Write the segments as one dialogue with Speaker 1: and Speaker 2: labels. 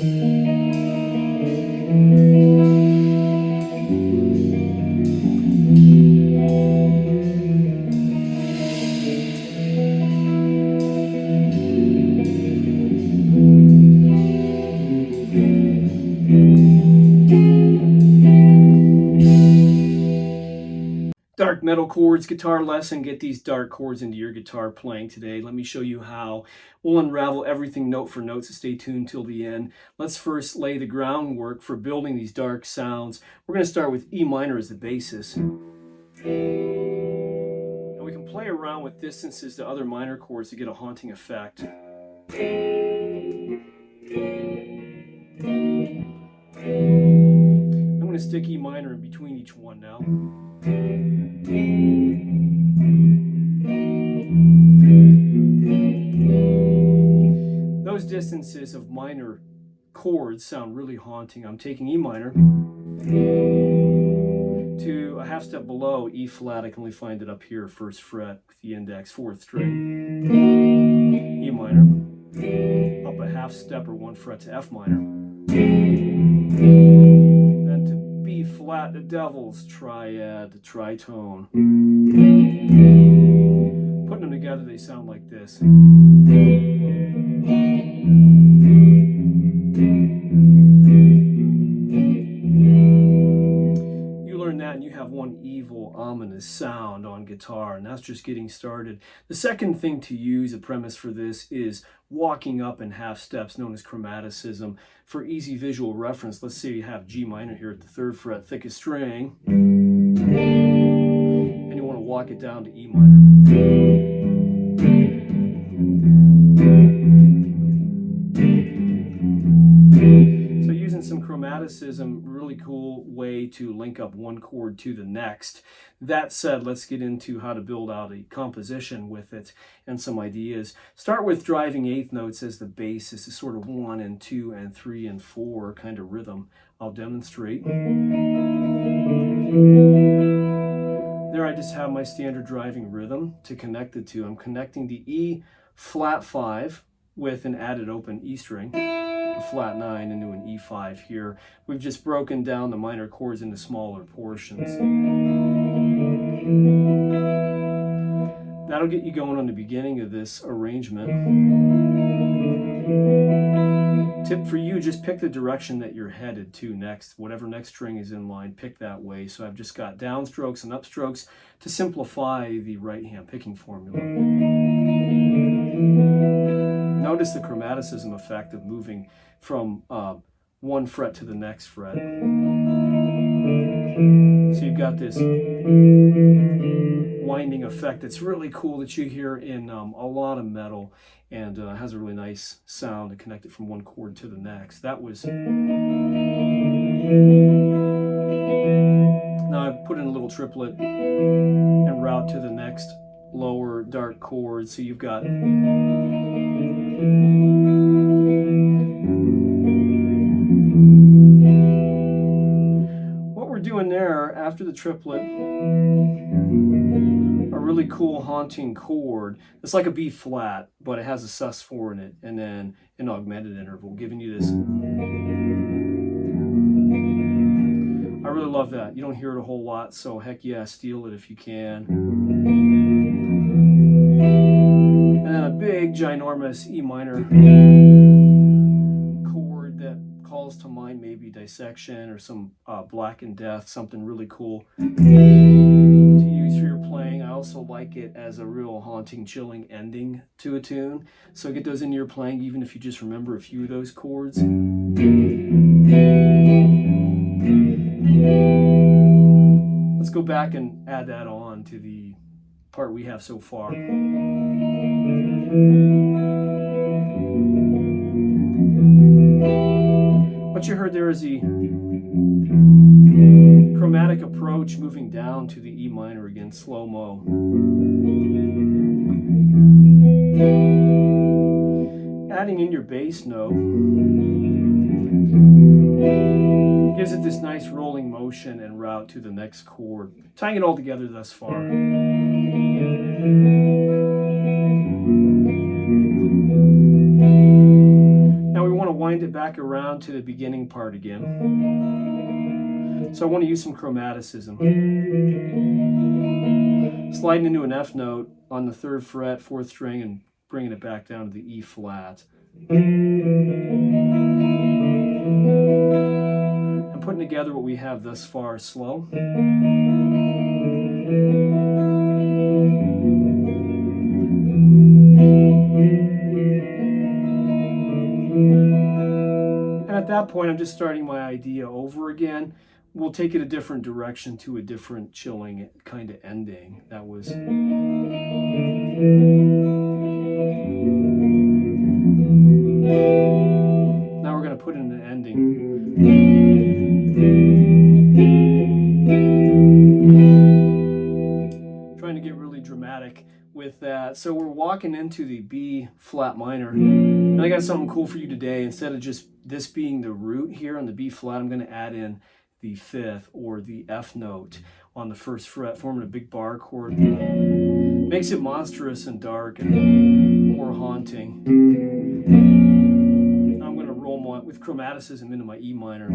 Speaker 1: Dark metal chords guitar lesson. Get these dark chords into your guitar playing today. Let me show you how. We'll unravel everything note for note, so stay tuned till the end. Let's first lay the groundwork for building these dark sounds. We're going to start with E minor as the basis. And we can play around with distances to other minor chords to get a haunting effect. I'm going to stick E minor in between each one now. Those distances of minor chords sound really haunting. I'm taking E minor to a half step below E flat. I can only find it up here, first fret with the index, 4th string. E minor, up a half step or 1 fret to F minor. Then to B flat, the Devil's Triad, the tritone. Putting them together, they sound like this. You learn that and you have one evil, ominous sound on guitar, and that's just getting started. The second thing to use, a premise for this, is walking up in half steps, known as chromaticism. For easy visual reference, let's say you have G minor here at the 3rd fret, thickest string, and you want to walk it down to E minor. So using some chromaticism, really cool way to link up one chord to the next. That said, let's get into how to build out a composition with it and some ideas. Start with driving 8th notes as the basis, a sort of 1 and 2 and 3 and 4 kind of rhythm. I'll demonstrate. There I just have my standard driving rhythm to connect the two. I'm connecting the E flat 5 with an added open E string, a flat 9 into an E5 here. We've just broken down the minor chords into smaller portions. That'll get you going on the beginning of this arrangement. Tip for you, just pick the direction that you're headed to next. Whatever next string is in line, pick that way. So I've just got downstrokes and upstrokes to simplify the right hand picking formula. Notice the chromaticism effect of moving from 1 fret to the next fret. So you've got this winding effect that's really cool that you hear in a lot of metal, and has a really nice sound to connect it from one chord to the next. That was... Now I put in a little triplet and route to the next lower dark chord, so you've got... What we're doing there after the triplet, a really cool haunting chord. It's like a B flat, but it has a sus4 in it, and then an augmented interval, giving you this. I really love that. You don't hear it a whole lot, so heck yeah, steal it if you can. And then a big, ginormous E minor chord that calls to mind maybe dissection or some Black and Death, something really cool to use for your playing. I also like it as a real haunting, chilling ending to a tune. So get those into your playing, even if you just remember a few of those chords. Let's go back and add that on to the part we have so far. What you heard there is the chromatic approach moving down to the E minor again, slow-mo. Adding in your bass note gives it this nice rolling motion and route to the next chord. Tying it all together thus far. Now we want to wind wind it back around to the beginning part again. So I want to use some chromaticism. Sliding into an F note on the 3rd fret, 4th string, and bringing it back down to the E flat. And putting together what we have thus far slow. And at that point, I'm just starting my idea over again. We'll take it a different direction to a different chilling kind of ending. That was... Now we're going to put in an ending. Trying to get really dramatic with that. So we're walking into the B flat minor. And I got something cool for you today. Instead of just this being the root here on the B flat, I'm going to add in the 5th or the F note on the 1st fret, forming a big bar chord. Makes it monstrous and dark and more haunting. I'm going to roll with chromaticism into my E minor.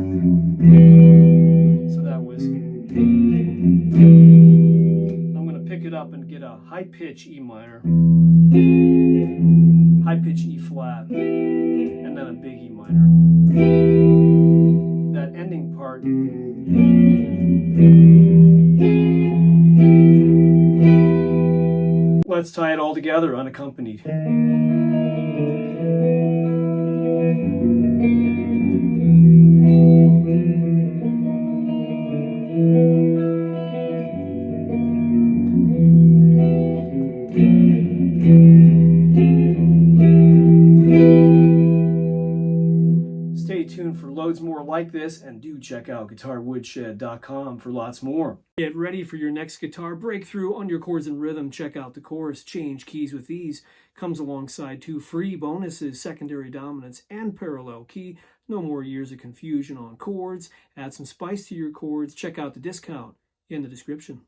Speaker 1: So that was... I'm going to pick it up and get a high pitch E minor, high pitch E flat, and then a big E minor. That ending part, let's tie it all together unaccompanied. Stay tuned for loads more like this, and do check out guitarwoodshed.com for lots more. Get ready for your next guitar breakthrough on your chords and rhythm. Check out the course, Change Keys with Ease. Comes alongside 2 free bonuses, secondary dominance and parallel key. No more years of confusion on chords. Add some spice to your chords. Check out the discount in the description.